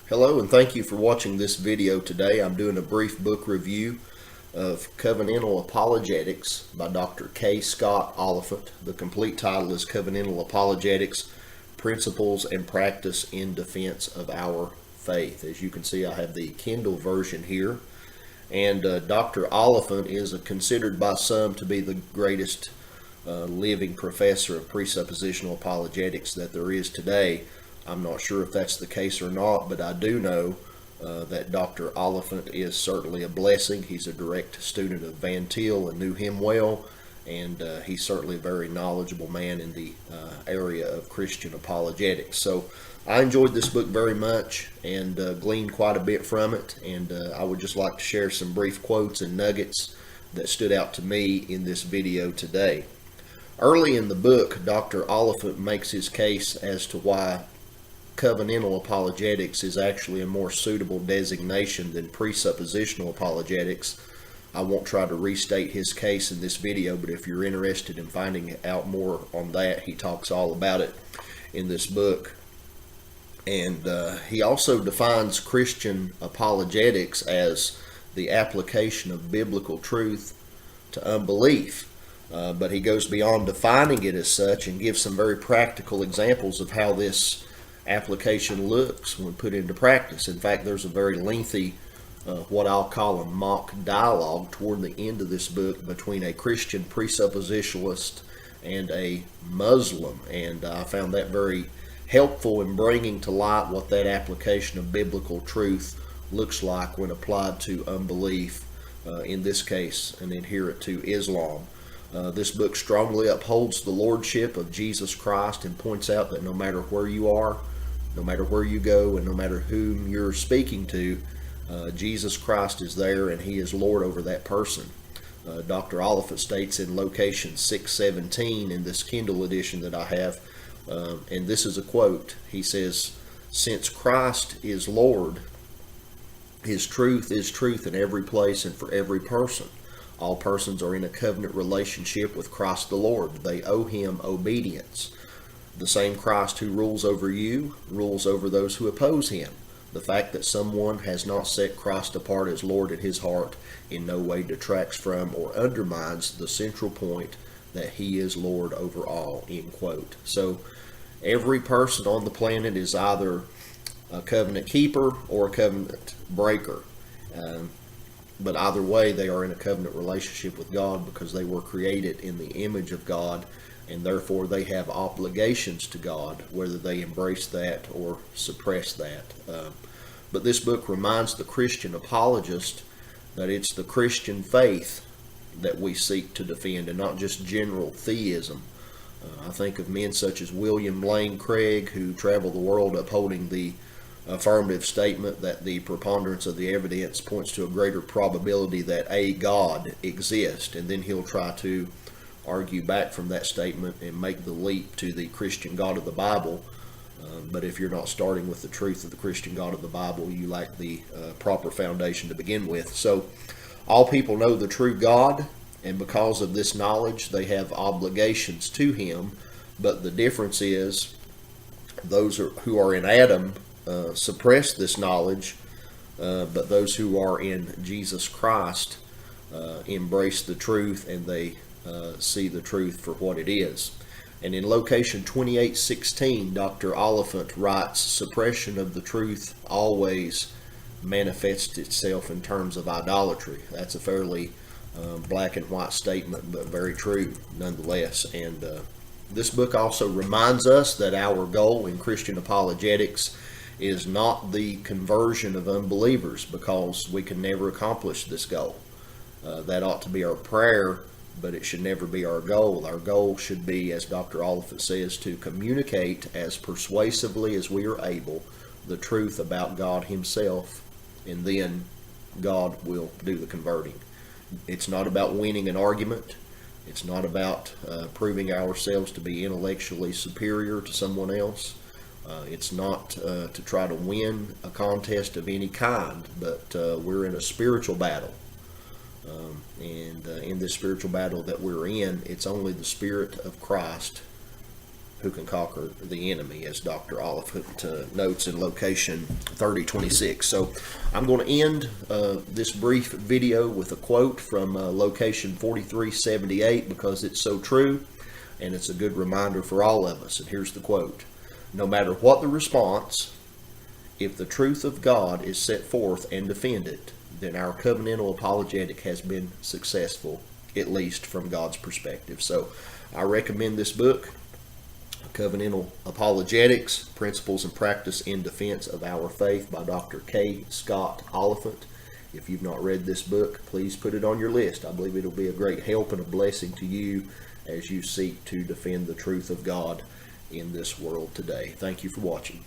Hello, and thank you for watching this video today. I'm doing a brief book review of Covenantal Apologetics by Dr. K. Scott Oliphant. The complete title is Covenantal Apologetics, Principles and Practice in Defense of Our Faith. As you can see, I have the Kindle version here. And Dr. Oliphant is considered by some to be the greatest living professor of presuppositional apologetics that there is today. I'm not sure if that's the case or not, but I do know that Dr. Oliphant is certainly a blessing. He's a direct student of Van Til and knew him well, and he's certainly a very knowledgeable man in the area of Christian apologetics. So I enjoyed this book very much and gleaned quite a bit from it, and I would just like to share some brief quotes and nuggets that stood out to me in this video today. Early in the book, Dr. Oliphant makes his case as to why Covenantal apologetics is actually a more suitable designation than presuppositional apologetics. I won't try to restate his case in this video, but if you're interested in finding out more on that, he talks all about it in this book. And he also defines Christian apologetics as the application of biblical truth to unbelief. But he goes beyond defining it as such and gives some very practical examples of how this application looks when put into practice. In fact, there's a very lengthy, what I'll call a mock dialogue toward the end of this book between a Christian presuppositionalist and a Muslim, and I found that very helpful in bringing to light what that application of biblical truth looks like when applied to unbelief, in this case an adherent to Islam. This book strongly upholds the lordship of Jesus Christ and points out that no matter where you are, no matter where you go, and no matter whom you're speaking to, Jesus Christ is there and he is Lord over that person. Dr. Oliphant states in location 617 in this Kindle edition that I have, and this is a quote, he says, "Since Christ is Lord, his truth is truth in every place and for every person. All persons are in a covenant relationship with Christ the Lord. They owe him obedience. The same Christ who rules over you rules over those who oppose him. The fact that someone has not set Christ apart as Lord in his heart in no way detracts from or undermines the central point that he is Lord over all," end quote. So every person on the planet is either a covenant keeper or a covenant breaker. But either way, they are in a covenant relationship with God because they were created in the image of God, and therefore they have obligations to God, whether they embrace that or suppress that. But this book reminds the Christian apologist that it's the Christian faith that we seek to defend and not just general theism. I think of men such as William Lane Craig, who travel the world upholding the affirmative statement that the preponderance of the evidence points to a greater probability that a God exists, and then he'll try to argue back from that statement and make the leap to the Christian God of the Bible. But if you're not starting with the truth of the Christian God of the Bible, you lack the proper foundation to begin with. So all people know the true God, and because of this knowledge they have obligations to him, but the difference is those who are in Adam suppress this knowledge, but those who are in Jesus Christ embrace the truth, and they see the truth for what it is. And in location 2816, Dr. Oliphant writes, "Suppression of the truth always manifests itself in terms of idolatry." That's a fairly black and white statement, but very true nonetheless. And this book also reminds us that our goal in Christian apologetics is not the conversion of unbelievers, because we can never accomplish this goal. That ought to be our prayer, but it should never be our goal. Our goal should be, as Dr. Oliphant says, to communicate as persuasively as we are able the truth about God himself, and then God will do the converting. It's not about winning an argument. It's not about proving ourselves to be intellectually superior to someone else. It's not to try to win a contest of any kind, but we're in a spiritual battle. And in this spiritual battle that we're in, it's only the Spirit of Christ who can conquer the enemy, as Dr. Oliphant notes in location 3026. So I'm going to end this brief video with a quote from location 4378 because it's so true and it's a good reminder for all of us. And here's the quote: "No matter what the response, if the truth of God is set forth and defended, then our covenantal apologetic has been successful, at least from God's perspective." So I recommend this book, Covenantal Apologetics, Principles and Practice in Defense of Our Faith by Dr. K. Scott Oliphant. If you've not read this book, please put it on your list. I believe it'll be a great help and a blessing to you as you seek to defend the truth of God in this world today. Thank you for watching.